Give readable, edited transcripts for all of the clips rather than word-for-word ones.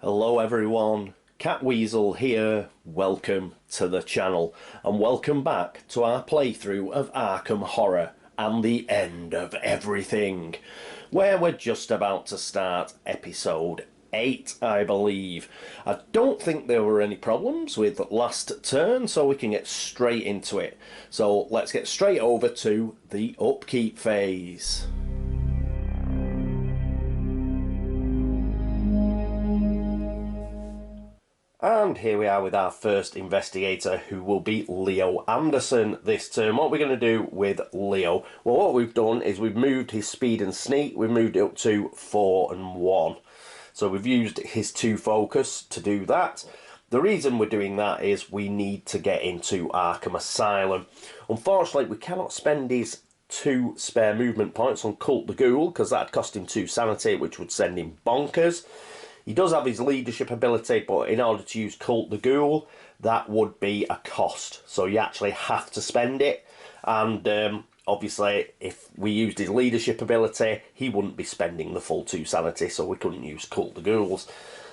Hello everyone, Catweazle here, welcome to the channel and welcome back to our playthrough of Arkham Horror and the End of Everything, where we're just about to start episode 8 I believe. I don't think there were any problems with last turn, so we can get straight into it. So let's get straight over to the upkeep phase. And here we are with our first investigator, who will be Leo Anderson this turn. What we're going to do with Leo? Well, what we've done is we've moved his speed and sneak. We've moved it up to 4 and 1. So we've used his 2 focus to do that. The reason we're doing that is we need to get into Arkham Asylum. Unfortunately, we cannot spend his 2 spare movement points on Cult the Ghoul, because that'd cost him 2 sanity, which would send him bonkers. He does have his leadership ability, but in order to use Cult the Ghoul, that would be a cost. So you actually have to spend it. And obviously, if we used his leadership ability, he wouldn't be spending the full 2 sanity, so we couldn't use Cult the Ghouls.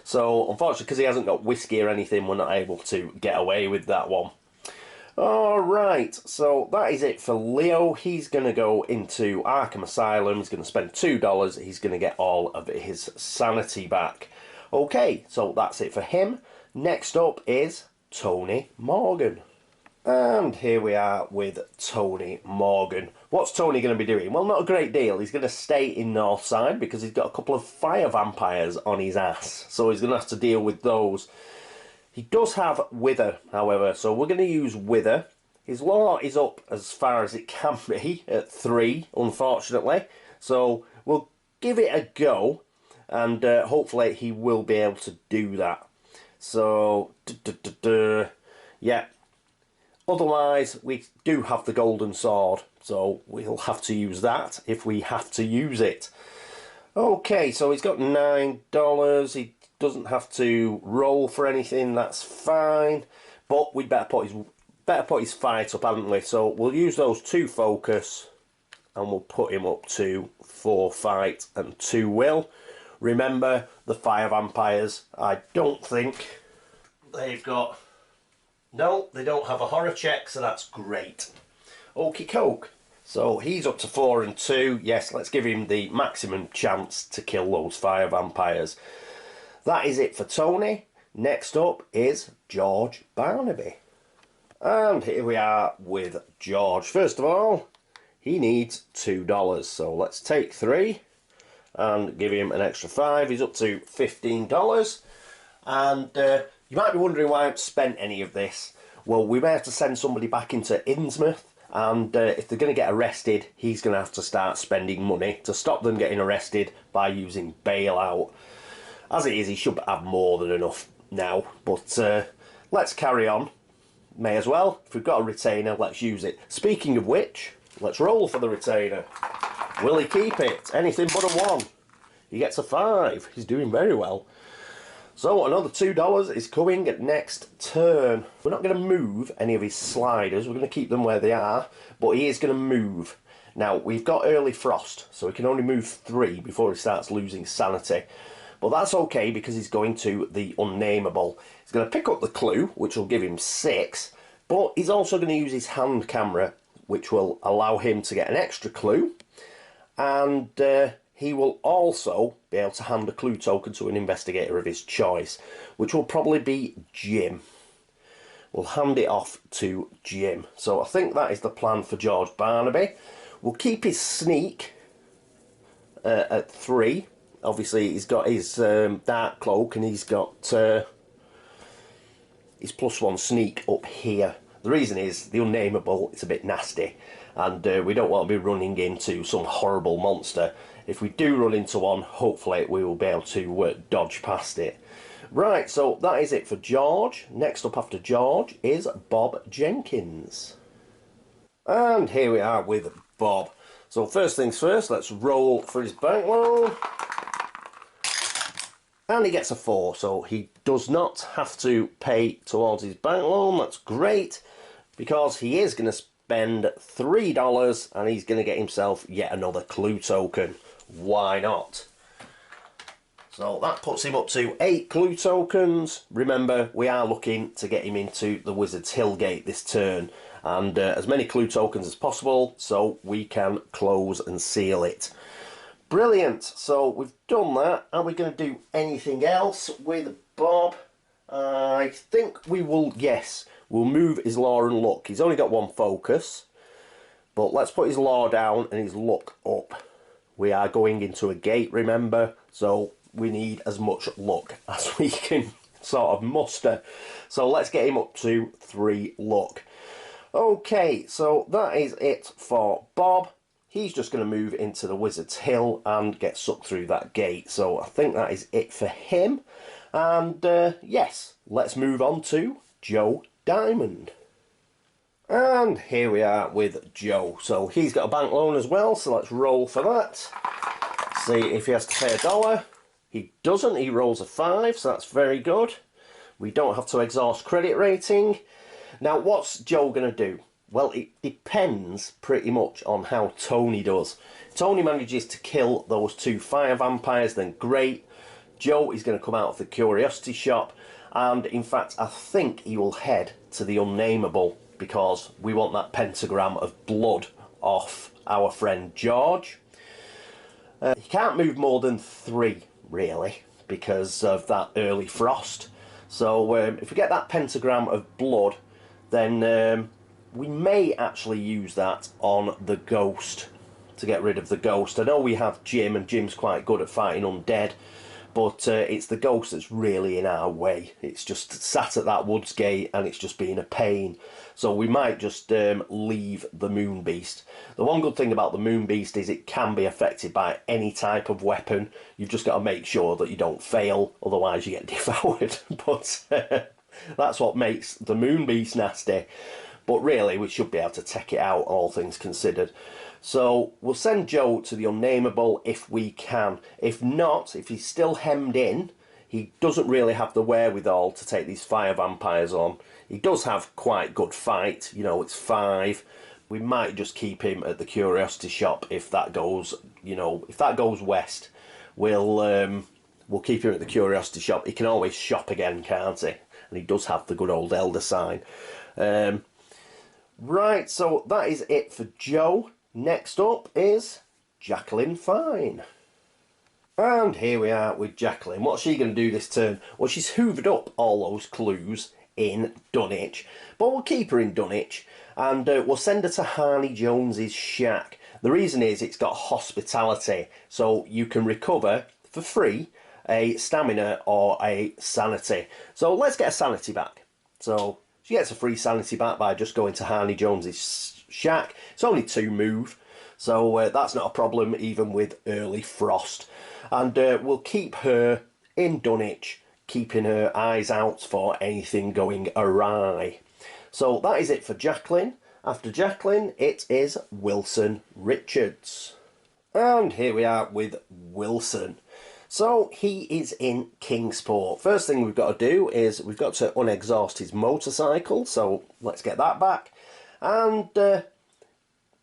So, unfortunately, because he hasn't got whiskey or anything, we're not able to get away with that one. Alright, so that is it for Leo. He's going to go into Arkham Asylum. He's going to spend $2. He's going to get all of his sanity back. Okay, so that's it for him. Next up is Tony Morgan. And here we are with Tony Morgan. What's Tony going to be doing? Well, not a great deal. He's going to stay in Northside because he's got a couple of fire vampires on his ass. So he's going to have to deal with those. He does have Wither, however, so we're going to use Wither. His law is up as far as it can be at 3, unfortunately. So we'll give it a go. And hopefully he will be able to do that. So, yeah. Otherwise, we do have the golden sword. So we'll have to use that if we have to use it. Okay, so he's got $9. He doesn't have to roll for anything. That's fine. But we'd better put his fight up, haven't we? So we'll use those 2 focus. And we'll put him up to 4 fight and 2 will. Remember, the fire vampires, I don't think they've got... No, they don't have a horror check, so that's great. Okie coke. So he's up to 4 and 2. Yes, let's give him the maximum chance to kill those fire vampires. That is it for Tony. Next up is George Barnaby. And here we are with George. First of all, he needs $2. So let's take 3. And give him an extra 5. He's up to $15. And you might be wondering why I haven't spent any of this. Well, we may have to send somebody back into Innsmouth. And if they're going to get arrested, he's going to have to start spending money to stop them getting arrested by using bailout. As it is, he should have more than enough now. But let's carry on. May as well. If we've got a retainer, let's use it. Speaking of which, let's roll for the retainer. Will he keep it? Anything but a 1. He gets a 5. He's doing very well. So another $2 is coming next turn. We're not going to move any of his sliders. We're going to keep them where they are. But he is going to move. Now, we've got early frost. So he can only move 3 before he starts losing sanity. But that's okay because he's going to the unnameable. He's going to pick up the clue, which will give him 6. But he's also going to use his hand camera, which will allow him to get an extra clue. And he will also be able to hand a clue token to an investigator of his choice, which will probably be Jim. We'll hand it off to Jim. So I think that is the plan for George Barnaby. We'll keep his sneak at 3. Obviously, he's got his dark cloak and he's got his +1 sneak up here. The reason is the unnameable, it's a bit nasty. And we don't want to be running into some horrible monster. If we do run into one, hopefully we will be able to dodge past it. Right, so that is it for George. Next up after George is Bob Jenkins. And here we are with Bob. So first things first, let's roll for his bankroll. And he gets a 4, so he does not have to pay towards his bank loan. That's great, because he is going to spend $3 and he's going to get himself yet another clue token. Why not? So that puts him up to 8 clue tokens. Remember, we are looking to get him into the Wizard's Hill gate this turn. And as many clue tokens as possible so we can close and seal it. Brilliant. So we've done that. Are we going to do anything else with Bob? I think we will, yes. We'll move his law and luck. He's only got 1 focus. But let's put his law down and his luck up. We are going into a gate, remember? So we need as much luck as we can sort of muster. So let's get him up to 3 luck. Okay, so that is it for Bob. He's just going to move into the Wizard's Hill and get sucked through that gate. So I think that is it for him. And yes, let's move on to Joe Diamond. And here we are with Joe. So he's got a bank loan as well, so let's roll for that. See if he has to pay $1. He doesn't, he rolls a 5, so that's very good. We don't have to exhaust credit rating. Now, what's Joe going to do? Well, it depends pretty much on how Tony does. Tony manages to kill those 2 fire vampires, then great. Joe is going to come out of the curiosity shop, and in fact, I think he will head to the Unnameable, because we want that pentagram of blood off our friend George. He can't move more than 3, really, because of that early frost. So if we get that pentagram of blood, then we may actually use that on the ghost to get rid of the ghost. I know we have Jim, and Jim's quite good at fighting undead, but it's the ghost that's really in our way. It's just sat at that woods gate and it's just been a pain. So we might just leave the Moon Beast. The one good thing about the Moon Beast is it can be affected by any type of weapon. You've just got to make sure that you don't fail, otherwise you get devoured. But that's what makes the Moon Beast nasty. But really, we should be able to take it out, all things considered. So we'll send Joe to the Unnameable if we can. If not, if he's still hemmed in, he doesn't really have the wherewithal to take these fire vampires on. He does have quite good fight, you know, it's 5. We might just keep him at the curiosity shop if that goes, you know, if that goes west. We'll keep him at the curiosity shop. He can always shop again, can't he? And he does have the good old elder sign. Right, so that is it for Joe. Next up is Jacqueline Fine. And here we are with Jacqueline. What's she going to do this turn? Well, she's hoovered up all those clues in Dunwich, but we'll keep her in Dunwich, and we'll send her to Harney Jones's shack. The reason is it's got hospitality, so you can recover for free a stamina or a sanity. So let's get a sanity back. So she gets a free sanity back by just going to Harney Jones's shack. It's only 2 move, so that's not a problem even with early frost. And we'll keep her in Dunwich, keeping her eyes out for anything going awry. So that is it for Jacqueline. After Jacqueline, it is Wilson Richards. And here we are with Wilson. So he is in Kingsport. First thing we've got to do is we've got to unexhaust his motorcycle. So let's get that back. And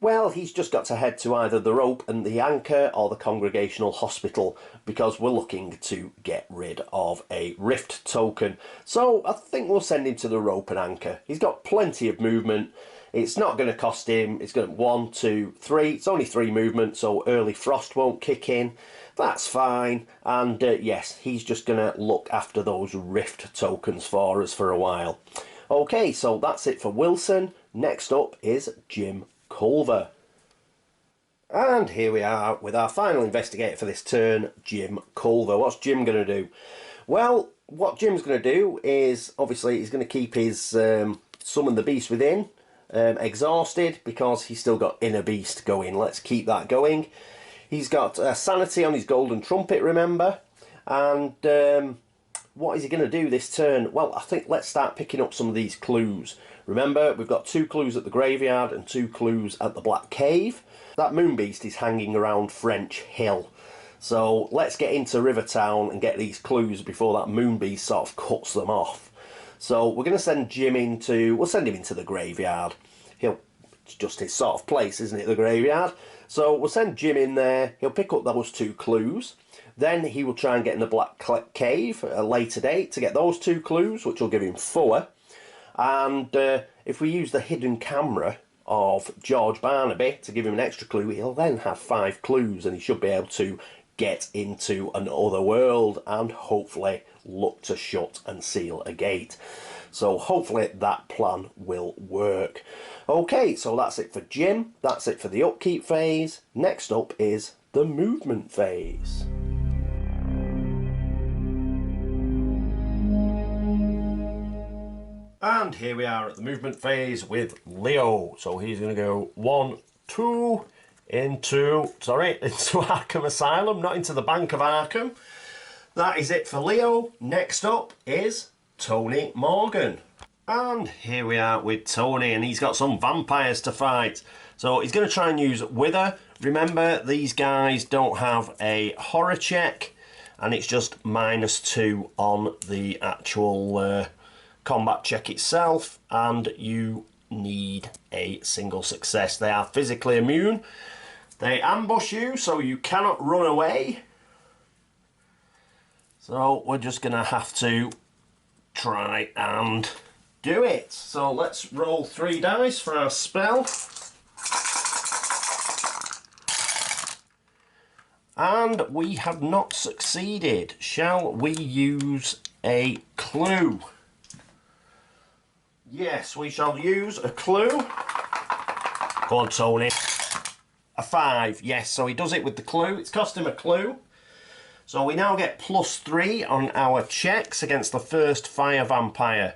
well, he's just got to head to either the Rope and the Anchor or the Congregational Hospital, because we're looking to get rid of a Rift token. So I think we'll send him to the Rope and Anchor. He's got plenty of movement. It's not going to cost him. It's going to 1, 2, 3. It's only 3 movement, so early frost won't kick in. That's fine. And yes, he's just going to look after those Rift tokens for us for a while. Okay, so that's it for Wilson. Next up is Jim Culver. And here we are with our final investigator for this turn, Jim Culver. What's Jim going to do? Well, what Jim's going to do is, obviously, he's going to keep his Summon the Beast Within exhausted, because he's still got Inner Beast going. Let's keep that going. He's got Sanity on his Golden Trumpet, remember? And what is he going to do this turn? Well, I think let's start picking up some of these clues. Remember, we've got 2 clues at the graveyard and 2 clues at the Black Cave. That Moon Beast is hanging around French Hill. So let's get into Rivertown and get these clues before that Moon Beast sort of cuts them off. So we're going to send Jim into... We'll send him into the graveyard. It's just his sort of place, isn't it, the graveyard? So we'll send Jim in there. He'll pick up those 2 clues. Then he will try and get in the Black Cave at a later date to get those 2 clues, which will give him 4. And if we use the hidden camera of George Barnaby to give him an extra clue, he'll then have 5 clues, and he should be able to get into another world and hopefully look to shut and seal a gate. So hopefully that plan will work. Okay, so that's it for Jim. That's it for the upkeep phase. Next up is the movement phase. And here we are at the movement phase with Leo. So he's going to go 1, 2 into Arkham Asylum, not into the Bank of Arkham. That is it for Leo. Next up is Tony Morgan. And here we are with Tony, and he's got some vampires to fight. So he's going to try and use Wither. Remember, these guys don't have a horror check, and it's just -2 on the actual combat check itself, and you need a single success. They are physically immune. They ambush you, so you cannot run away. So we're just going to have to try and do it. So let's roll 3 dice for our spell. And we have not succeeded. Shall we use a clue? Yes, we shall use a clue. Go on, Tony. A 5, yes, so he does it with the clue. It's cost him a clue. So we now get +3 on our checks against the first fire vampire.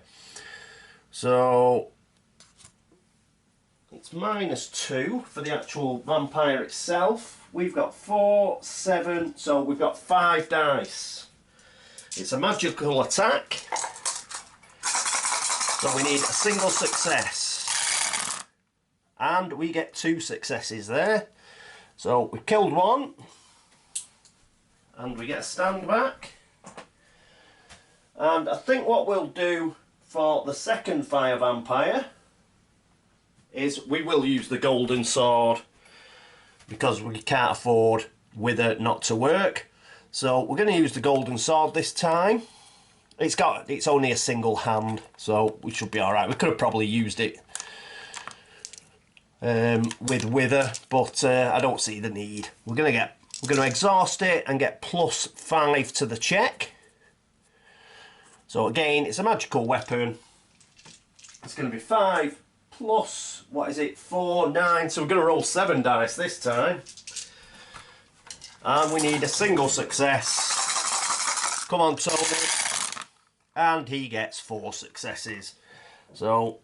So it's -2 for the actual vampire itself. We've got 4, 7, so we've got 5 dice. It's a magical attack. So we need a single success. And we get 2 successes there. So we killed 1. And we get a stand back. And I think what we'll do for the second fire vampire is we will use the golden sword, because we can't afford Wither not to work. So we're going to use the golden sword this time. It's only a single hand, so we should be alright. We could have probably used it with Wither, but I don't see the need. We're going to exhaust it and get +5 to the check. So again, it's a magical weapon. It's going to be 5 plus, what is it, 4, 9. So we're going to roll 7 dice this time. And we need a single success. Come on, Tony. And he gets 4 successes. So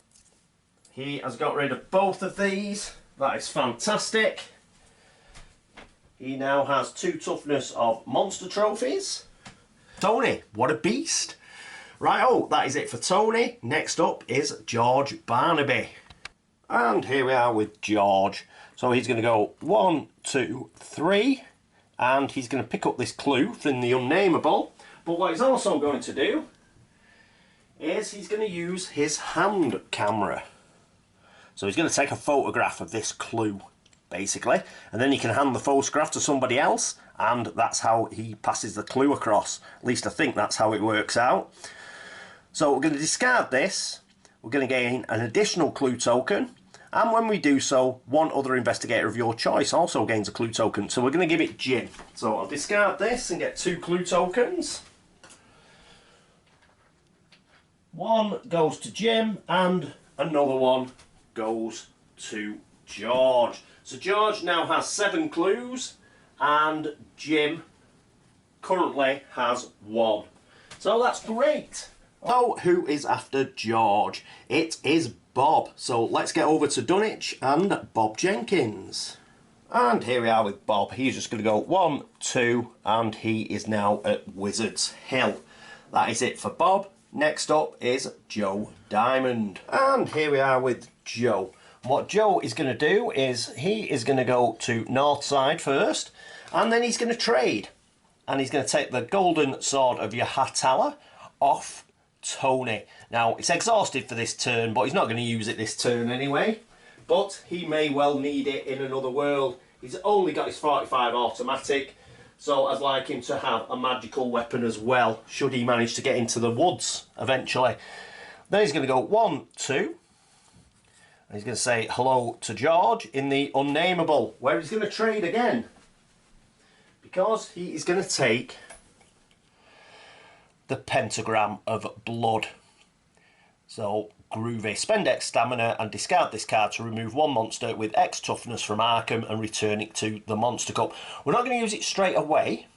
he has got rid of both of these. That is fantastic. He now has 2 toughness of monster trophies. Tony, what a beast. Right, that is it for Tony. Next up is George Barnaby. And here we are with George. So he's going to go 1, 2, 3. And he's going to pick up this clue from the unnameable. But what he's also going to do is he's going to use his hand camera. So he's going to take a photograph of this clue, basically, and then he can hand the photograph to somebody else, and that's how he passes the clue across. At least I think that's how it works out. So we're going to discard this. We're going to gain an additional clue token, and when we do so, one other investigator of your choice also gains a clue token. So we're going to give it Jim. So I'll discard this and get 2 clue tokens. 1 goes to Jim, and another 1 goes to George. So George now has 7 clues, and Jim currently has 1. So that's great. So who is after George? It is Bob. So let's get over to Dunwich and Bob Jenkins. And here we are with Bob. He's just going to go 1, 2, and he is now at Wizard's Hill. That is it for Bob. Next up is Joe Diamond. And here we are with Joe. What Joe is going to do is he is going to go to Northside first, and then he's going to trade. And he's going to take the golden sword of Yahatala off Tony. Now, it's exhausted for this turn, but he's not going to use it this turn anyway. But he may well need it in another world. He's only got his 45 automatic, So I'd like him to have a magical weapon as well, should he manage to get into the woods eventually. Then he's going to go 1, 2. And he's going to say hello to George in the Unnameable, where he's going to trade again. Because he is going to take the Pentagram of Blood. So, groovy. Spend X stamina and discard this card to remove one monster with X toughness from Arkham and return it to the Monster Cup. We're not going to use it straight away,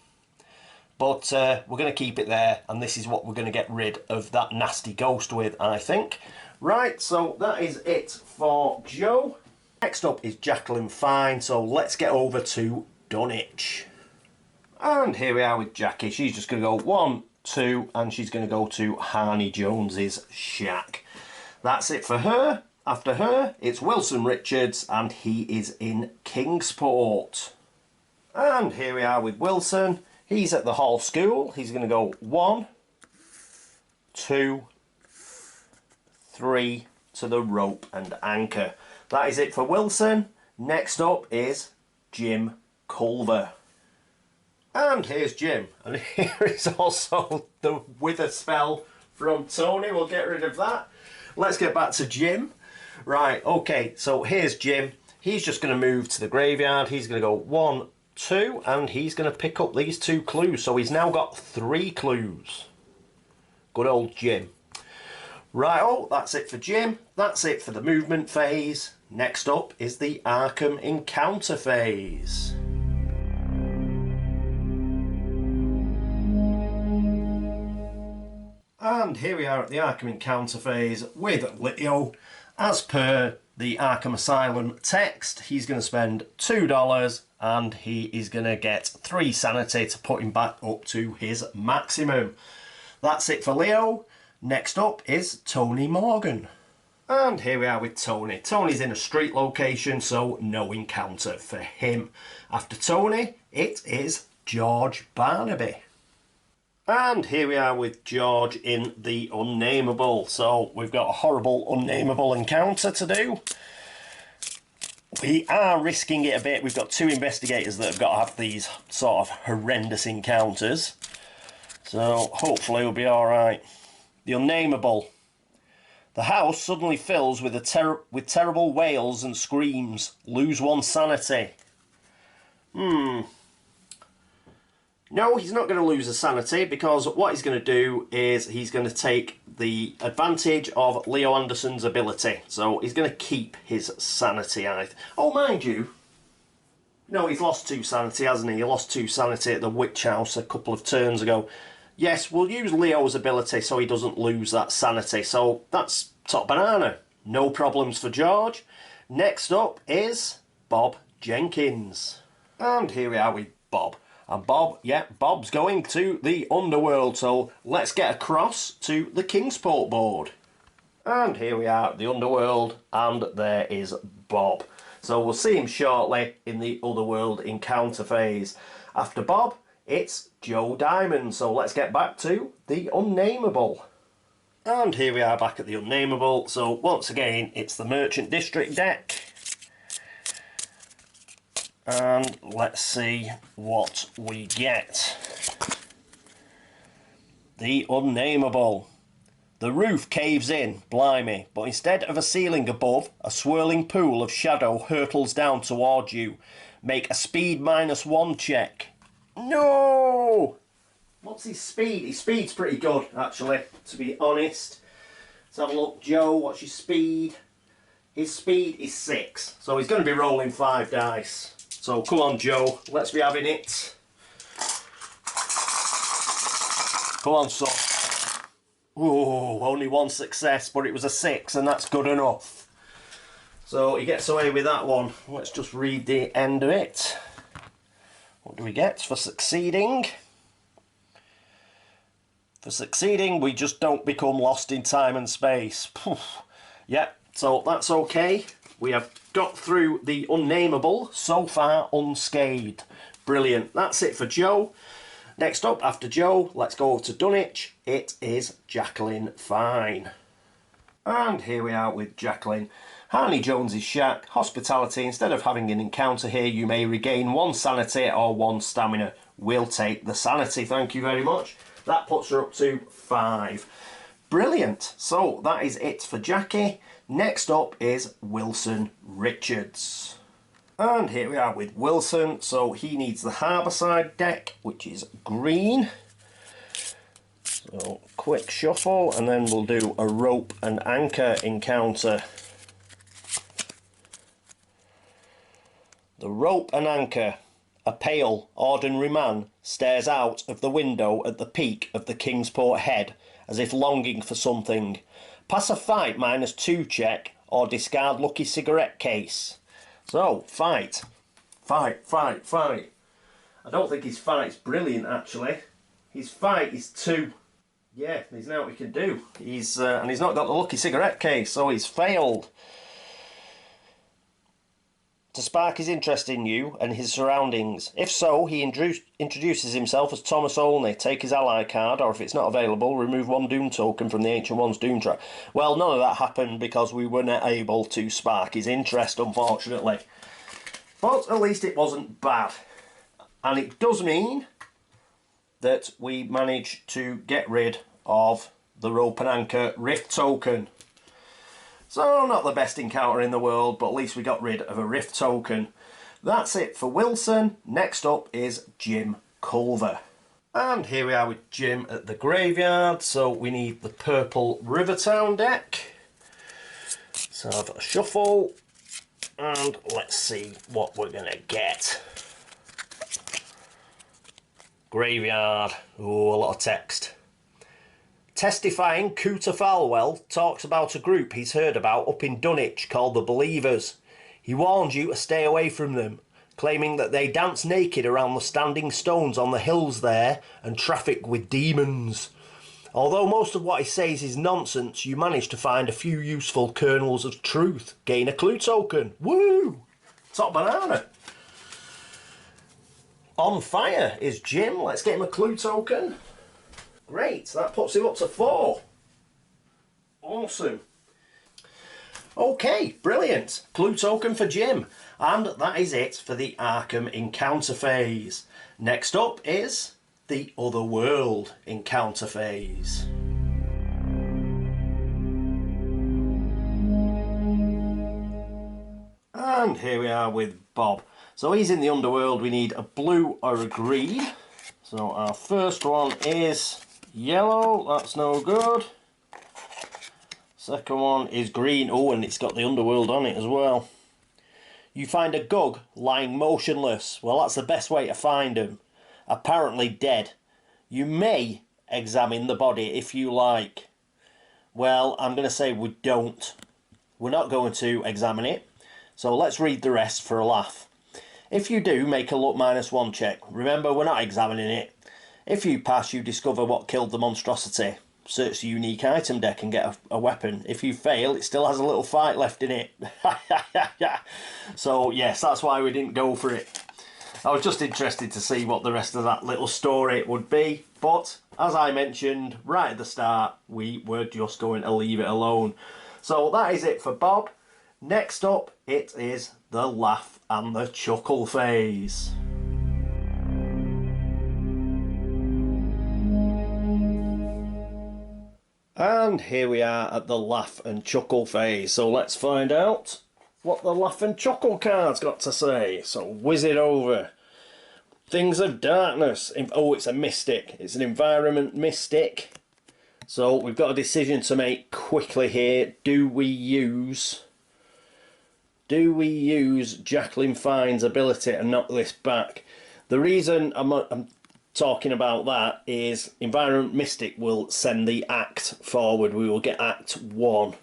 but we're going to keep it there, and this is what we're going to get rid of that nasty ghost with, I think. Right, so that is it for Joe. Next up is Jacqueline Fine, so let's get over to Dunwich. And here we are with Jackie. She's just going to go 1, 2, and she's going to go to Harney Jones's shack. That's it for her. After her, it's Wilson Richards, and he is in Kingsport. And here we are with Wilson. He's at the Hall School. He's going to go 1, 2, 3 to the Rope and Anchor. That is it for Wilson. Next up is Jim Culver. And here's Jim. And here is also the Wither spell from Tony. We'll get rid of that. Let's get back to Jim. Right, okay, so here's Jim. He's just going to move to the graveyard. He's going to go 1, 2, and he's going to pick up these 2 clues. So he's now got 3 clues. Good old Jim. Right, oh, that's it for Jim. That's it for the movement phase. Next up is the Arkham Encounter phase. And here we are at the Arkham Encounter phase with Leo. As per the Arkham Asylum text, he's going to spend $2 and he is going to get 3 sanity to put him back up to his maximum. That's it for Leo. Next up is Tony Morgan. And here we are with Tony. Tony's in a street location, so no encounter for him. After Tony, it is George Barnaby. And here we are with George in the Unnameable. So we've got a horrible Unnameable encounter to do. We are risking it a bit. We've got 2 investigators that have got to have these sort of horrendous encounters. So hopefully we'll be alright. The Unnameable. The house suddenly fills with terrible wails and screams. Lose 1 sanity. No, he's not going to lose a sanity, because what he's going to do is he's going to take the advantage of Leo Anderson's ability. So he's going to keep his sanity. Oh, mind you, no, he's lost 2 sanity, hasn't he? He lost 2 sanity at the Witch House a couple of turns ago. Yes, we'll use Leo's ability so he doesn't lose that sanity. So that's top banana. No problems for George. Next up is Bob Jenkins. And here we are with Bob. And Bob, yeah, Bob's going to the Underworld, so let's get across to the Kingsport board. And here we are at the Underworld, and there is Bob. So we'll see him shortly in the Otherworld encounter phase. After Bob, it's Joe Diamond, so let's get back to the Unnameable. And here we are back at the Unnameable, so once again, it's the Merchant District deck. And let's see what we get. The Unnameable. The roof caves in, blimey, but instead of a ceiling above, a swirling pool of shadow hurtles down towards you. Make a speed -1 check. No! What's his speed? His speed's pretty good, actually, to be honest. Let's have a look. Joe, what's your speed? His speed is 6, so he's going to be rolling 5 dice. So come on, Joe, let's be having it. Come on, son. Oh, only 1 success, but it was a 6, and that's good enough. So he gets away with that one. Let's just read the end of it. What do we get for succeeding? For succeeding, we just don't become lost in time and space. Yep, so that's okay. We have got through the Unnameable, so far unscathed. Brilliant. That's it for Joe. Next up, after Joe, let's go over to Dunwich. It is Jacqueline Fine. And here we are with Jacqueline. Harney Jones's shack, hospitality. Instead of having an encounter here, you may regain 1 sanity or 1 stamina. We'll take the sanity, thank you very much. That puts her up to 5. Brilliant. So that is it for Jackie. Next up is Wilson Richards. And here we are with Wilson. So he needs the Harbourside deck, which is green. So quick shuffle, and then we'll do a rope and anchor encounter. The rope and anchor. A pale, ordinary man stares out of the window at the peak of the Kingsport Head, as if longing for something. Pass a fight -2 check, or discard lucky cigarette case. So, fight. Fight, fight, fight. I don't think his fight's brilliant, actually. His fight is 2. Yeah, there's now what he can do. And he's not got the lucky cigarette case, so he's failed. To spark his interest in you and his surroundings. If so, he introduces himself as Thomas Olney. Take his ally card, or if it's not available, remove 1 Doom token from the Ancient One's Doom track. Well, none of that happened because we were not able to spark his interest, unfortunately. But at least it wasn't bad. And it does mean that we managed to get rid of the rope and anchor rift token. So, not the best encounter in the world, but at least we got rid of a rift token. That's it for Wilson. Next up is Jim Culver. And here we are with Jim at the graveyard. So we need the purple Rivertown deck. So I've got a shuffle. And let's see what we're going to get. Graveyard. Oh, a lot of text. Testifying, Cooter Falwell talks about a group he's heard about up in Dunwich called the Believers. He warns you to stay away from them, claiming that they dance naked around the standing stones on the hills there and traffic with demons. Although most of what he says is nonsense, you manage to find a few useful kernels of truth. Gain a clue token. Woo! Top banana. On fire is Jim. Let's get him a clue token. Great, that puts him up to 4. Awesome. Okay, brilliant. Clue token for Jim. And that is it for the Arkham encounter phase. Next up is the Otherworld encounter phase. And here we are with Bob. So he's in the Underworld. We need a blue or a green. So our first one is yellow, that's no good. Second one is green. Oh, and it's got the Underworld on it as well. You find a Gug lying motionless. Well, that's the best way to find him. Apparently dead. You may examine the body if you like. Well, I'm going to say we don't. We're not going to examine it. So let's read the rest for a laugh. If you do, make a luck -1 check. Remember, we're not examining it. If you pass, you discover what killed the monstrosity. Search the unique item deck and get a weapon. If you fail, it still has a little fight left in it. So, yes, that's why we didn't go for it. I was just interested to see what the rest of that little story would be. But, as I mentioned right at the start, we were just going to leave it alone. So, that is it for Bob. Next up, it is the laugh and the chuckle phase. And here we are at the laugh and chuckle phase. So let's find out what the laugh and chuckle card's got to say. So whiz it over. Things of darkness. Oh, it's a mystic. It's an environment mystic. So we've got a decision to make quickly here. Do we use Jacqueline Fine's ability to knock this back? The reason I'm talking about that is Environment Mystic will send the act forward. We will get Act 1.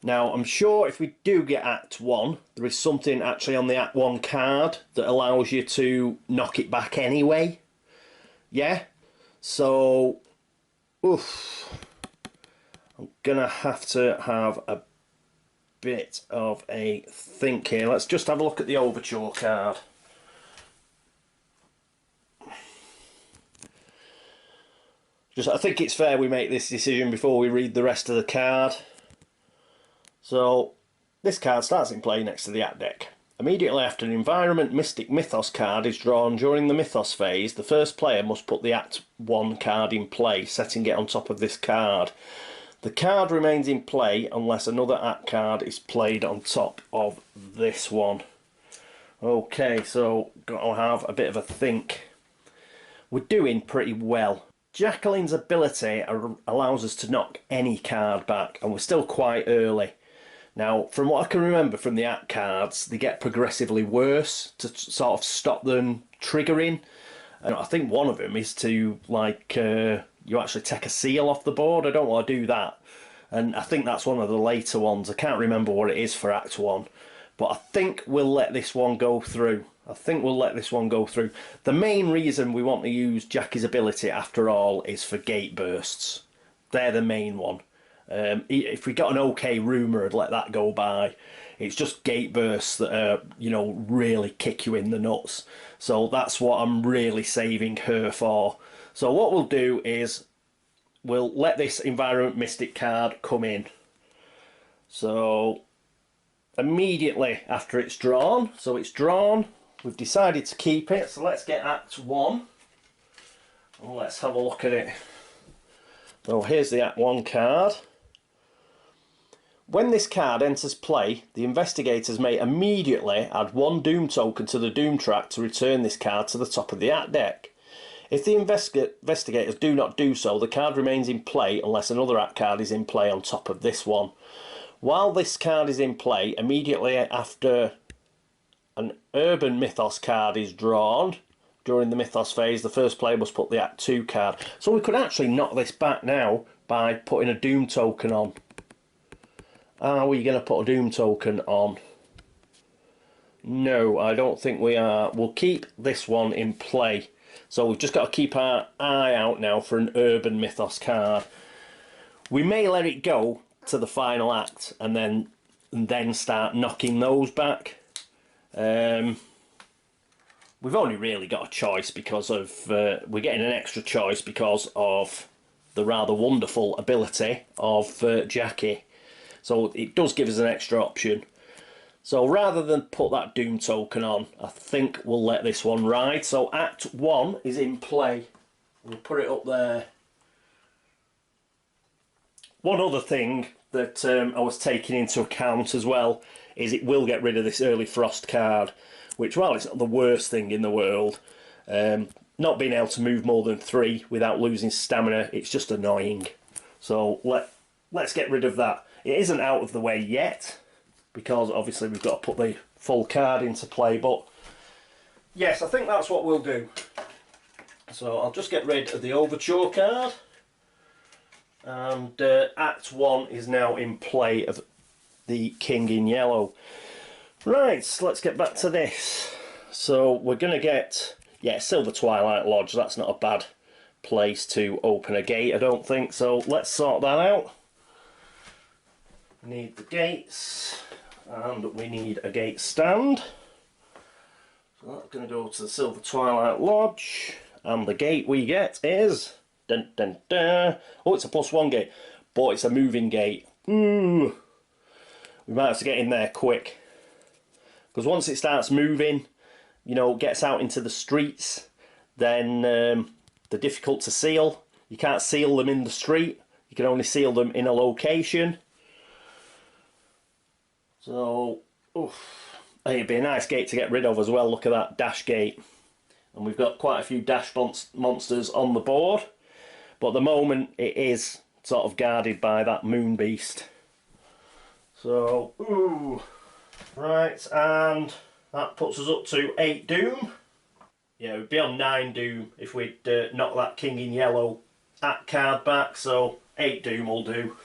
Now, I'm sure if we do get Act 1, there is something actually on the Act 1 card that allows you to knock it back anyway. Yeah? So, I'm going to have a bit of a think here. Let's just have a look at the Overture card. I think it's fair we make this decision before we read the rest of the card. So this card starts in play next to the Act deck. Immediately after an Environment Mystic Mythos card is drawn during the Mythos phase, the first player must put the Act 1 card in play, setting it on top of this card. The card remains in play unless another Act card is played on top of this one. Okay, so got to have a bit of a think. We're doing pretty well. Jacqueline's ability allows us to knock any card back, and we're still quite early. Now, from what I can remember from the Act cards, they get progressively worse to sort of stop them triggering. And I think one of them is to, like, you actually take a seal off the board. I don't want to do that. And I think that's one of the later ones. I can't remember what it is for Act 1. But I think we'll let this one go through. The main reason we want to use Jackie's ability, after all, is for gate bursts. They're the main one. If we got an okay rumour, I'd let that go by. It's just gate bursts that are, you know, really kick you in the nuts. So that's what I'm really saving her for. So what we'll do is we'll let this Environment Mystic card come in. So immediately after it's drawn, we've decided to keep it. So let's get Act 1 and let's have a look at it. So here's the Act 1 card. When this card enters play, the investigators may immediately add one Doom token to the Doom track to return this card to the top of the Act deck. If the investigators do not do so, the card remains in play unless another Act card is in play on top of this one. While this card is in play, immediately after an Urban Mythos card is drawn, during the Mythos phase, the first player must put the Act 2 card. So we could actually knock this back now by putting a Doom token on. Are we going to put a Doom token on? No, I don't think we are. We'll keep this one in play. So we've just got to keep our eye out now for an Urban Mythos card. We may let it go to the final act and then start knocking those back. We've only really got a choice because of we're getting an extra choice because of the rather wonderful ability of Jackie. So it does give us an extra option. So rather than put that Doom token on, I think we'll let this one ride. So Act 1 is in play. We'll put it up there. One other thing that I was taking into account as well is it will get rid of this Early Frost card, which, well, it's not the worst thing in the world. Not being able to move more than 3 without losing stamina, it's just annoying. So let's get rid of that. It isn't out of the way yet, because obviously we've got to put the full card into play, but yes, I think that's what we'll do. So I'll just get rid of the Overture card, and Act 1 is now in play of the King in Yellow. Right, let's get back to this. So we're going to get, yeah, Silver Twilight Lodge. That's not a bad place to open a gate, I don't think. So let's sort that out. We need the gates, and we need a gate stand. So that's going to go to the Silver Twilight Lodge, and the gate we get is, dun, dun, dun. Oh, it's a +1 gate, but it's a moving gate. Ooh. We might have to get in there quick, because once it starts moving, you know, gets out into the streets, then they're difficult to seal. You can't seal them in the street, you can only seal them in a location. So, oof, it'd be a nice gate to get rid of as well. Look at that dash gate. And we've got quite a few dash monsters on the board, but at the moment it is sort of guarded by that moon beast. So, ooh, right, and that puts us up to 8 Doom. Yeah, we'd be on 9 Doom if we'd knock that King in Yellow Act card back, so 8 Doom will do.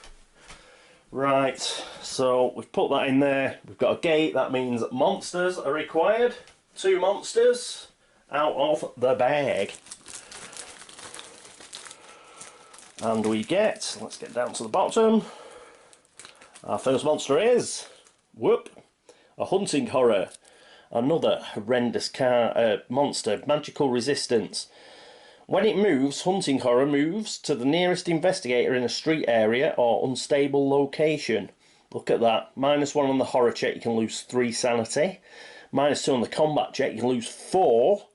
Right, so we've put that in there. We've got a gate, that means monsters are required. 2 monsters out of the bag. And we get, let's get down to the bottom. Our first monster is, whoop, a Hunting Horror. Another horrendous monster, magical resistance. When it moves, Hunting Horror moves to the nearest investigator in a street area or unstable location. Look at that. -1 on the horror check, you can lose 3 sanity. -2 on the combat check, you can lose 4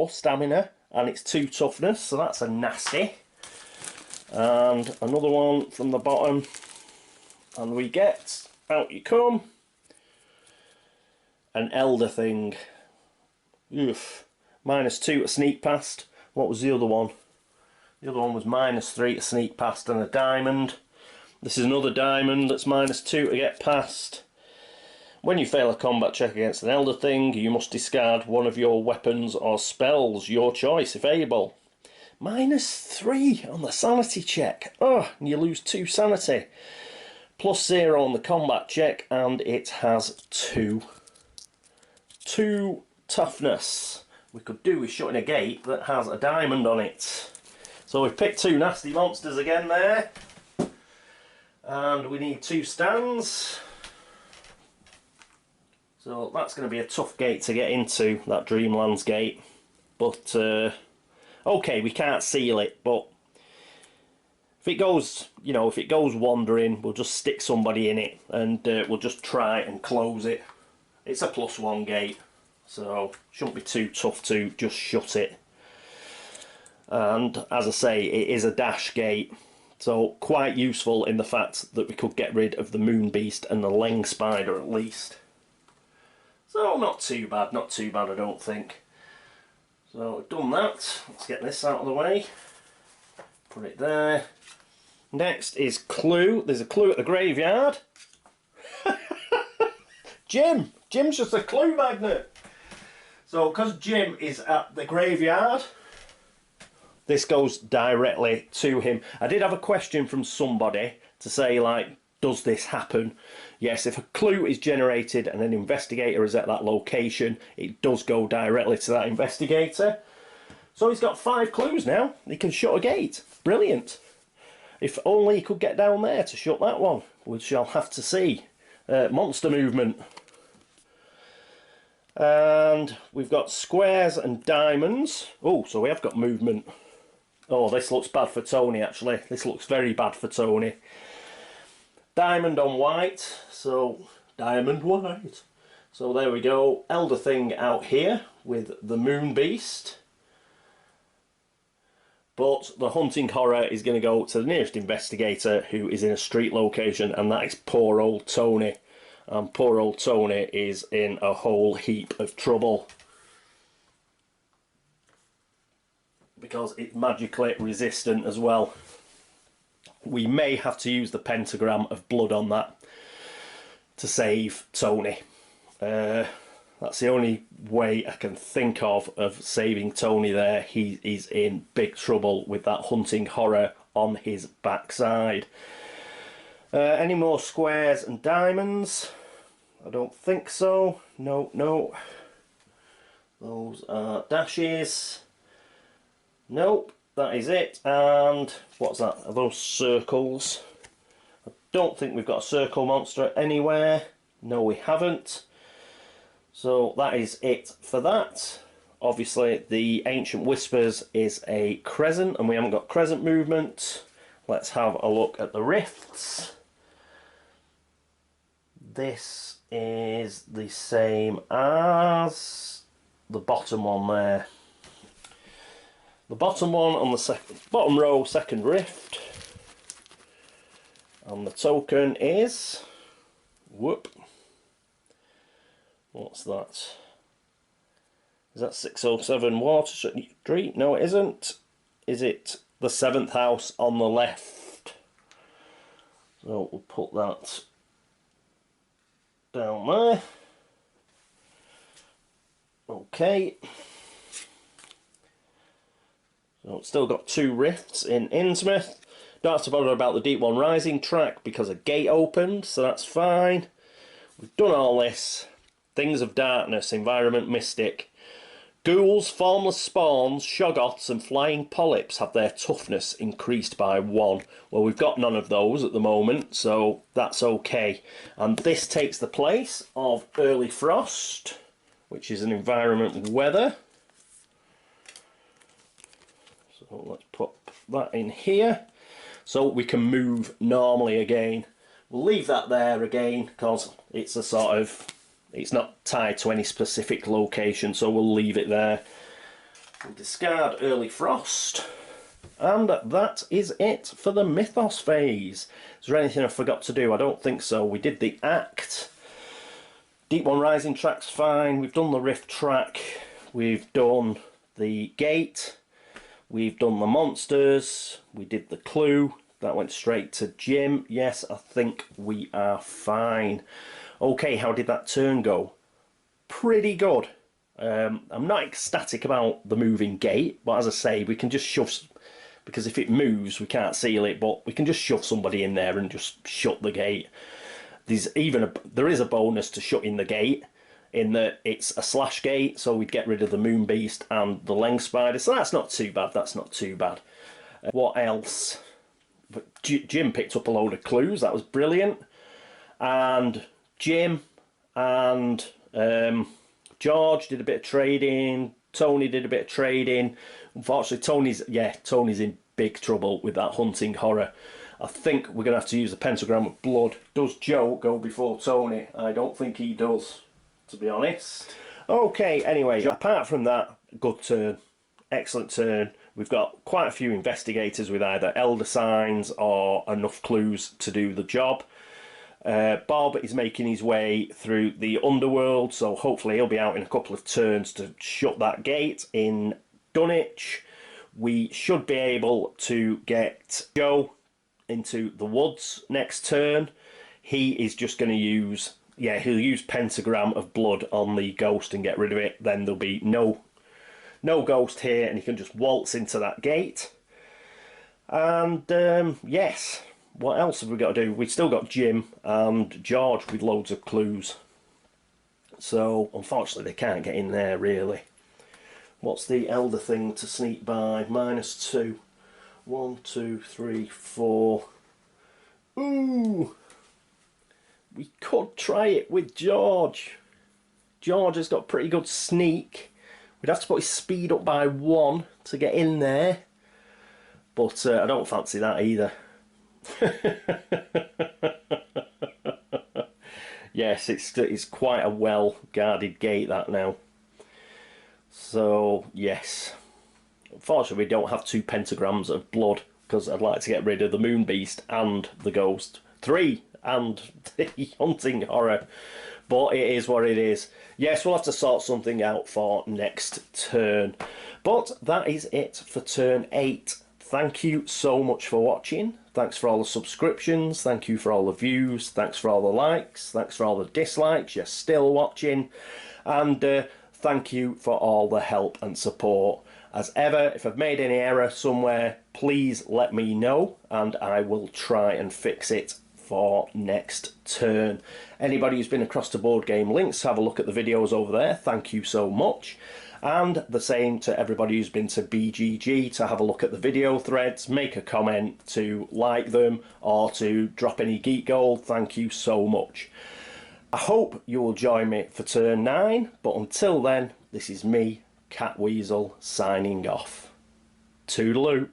stamina, and it's 2 toughness, so that's a nasty. And another one from the bottom, and we get, out you come, an elder thing. Oof. -2 to sneak past. What was the other one? The other one was -3 to sneak past, and a diamond. This is another diamond that's -2 to get past. When you fail a combat check against an elder thing, you must discard one of your weapons or spells, your choice if able. -3 on the sanity check. Oh, and you lose 2 sanity. +0 on the combat check, and it has 2 toughness. We could do with shutting a gate that has a diamond on it. So we've picked 2 nasty monsters again there. And we need 2 stands. So that's going to be a tough gate to get into, that Dreamlands gate. But, okay, we can't seal it, but if it goes, you know, if it goes wandering, we'll just stick somebody in it, and we'll just try and close it. It's a +1 gate, so shouldn't be too tough to just shut it. And, as I say, it is a dash gate, so quite useful in the fact that we could get rid of the Moon Beast and the Leng Spider at least. So not too bad I don't think. So we've done that, let's get this out of the way. Put it there. Next is clue. There's a clue at the graveyard. Jim's just a clue magnet. So because Jim is at the graveyard, this goes directly to him. I did have a question from somebody to say, like, does this happen? Yes, if a clue is generated and an investigator is at that location, it does go directly to that investigator. So he's got 5 clues now. He can shut a gate. Brilliant. If only he could get down there to shut that one. We shall have to see. Monster movement. And we've got squares and diamonds. Oh, so we have got movement. Oh, this looks bad for Tony, actually. This looks very bad for Tony. Diamond on white, so diamond white. So there we go, elder thing out here with the Moon Beast. But the hunting horror is going to go to the nearest investigator, who is in a street location, and that is poor old Tony. And poor old Tony is in a whole heap of trouble, because it's magically resistant as well. We may have to use the pentagram of blood on that to save Tony. That's the only way I can think of saving Tony there. He is in big trouble with that hunting horror on his backside. Any more squares and diamonds? I don't think so. No. Those are dashes. Nope. That is it. And what's that? Are those circles? I don't think we've got a circle monster anywhere. No, we haven't. So that is it for that. Obviously, the Ancient Whispers is a crescent, and we haven't got crescent movement. Let's have a look at the rifts. This is the same as the bottom one there. The bottom one on the bottom row, second rift. And the token is... whoop. What's that? Is that 607 Water Street? No, it isn't. Is it the 7th house on the left? So we'll put that down there. Okay. So it's still got 2 rifts in Innsmouth. Don't have to bother about the Deep One Rising track because a gate opened, so that's fine. We've done all this. Things of Darkness, Environment Mystic. Ghouls, formless spawns, shoggoths and flying polyps have their toughness increased by 1. Well, we've got none of those at the moment, so that's okay. And this takes the place of Early Frost, which is an environment weather. So let's put that in here. So we can move normally again. We'll leave that there again because it's a sort of, it's not tied to any specific location, so we'll leave it there. We'll discard Early Frost. And that is it for the Mythos phase. Is there anything I forgot to do? I don't think so. We did the Act. Deep One Rising track's fine. We've done the Rift track. We've done the Gate. We've done the Monsters. We did the Clue. That went straight to Jim. Yes, I think we are fine. Okay, how did that turn go? Pretty good. I'm not ecstatic about the moving gate, but as I say, we can just shove, because if it moves we can't seal it, but we can just shove somebody in there and just shut the gate. There is a bonus to shutting the gate, in that it's a slash gate, so we'd get rid of the Moon Beast and the Leng Spider, so that's not too bad, that's not too bad. What else? Jim picked up a load of clues, that was brilliant. And Jim and George did a bit of trading, Tony did a bit of trading. Unfortunately, Tony's in big trouble with that hunting horror. I think we're going to have to use the pentagram of blood. Does Joe go before Tony? I don't think he does, to be honest. Okay, anyway, apart from that, good turn. Excellent turn. We've got quite a few investigators with either elder signs or enough clues to do the job. Bob is making his way through the underworld, so hopefully he'll be out in a couple of turns to shut that gate in Dunwich. We should be able to get Joe into the woods next turn. He is just going to use, he'll use pentagram of blood on the ghost and get rid of it. Then there'll be no ghost here, and he can just waltz into that gate. And yes, what else have we got to do? We've still got Jim and George with loads of clues, so unfortunately they can't get in there really. What's the elder thing to sneak by? -2. 1, 2, 3, 4. Ooh, we could try it with George. George has got pretty good sneak. We'd have to put his speed up by 1 to get in there, but I don't fancy that either. Yes, it's quite a well guarded gate that now. So yes, unfortunately we don't have 2 pentagrams of blood, because I'd like to get rid of the Moon Beast and the Ghost 3 and the hunting horror, but it is what it is. Yes, we'll have to sort something out for next turn, but that is it for turn 8. Thank you so much for watching. Thanks for all the subscriptions, thank you for all the views, thanks for all the likes, thanks for all the dislikes, you're still watching, and thank you for all the help and support. As ever, if I've made any error somewhere, please let me know and I will try and fix it for next turn. Anybody who's been across to Board Game Links, have a look at the videos over there, thank you so much. And the same to everybody who's been to BGG to have a look at the video threads, make a comment, to like them, or to drop any geek gold. Thank you so much. I hope you will join me for turn 9, but until then, this is me, Catweazle, signing off. Toodaloo.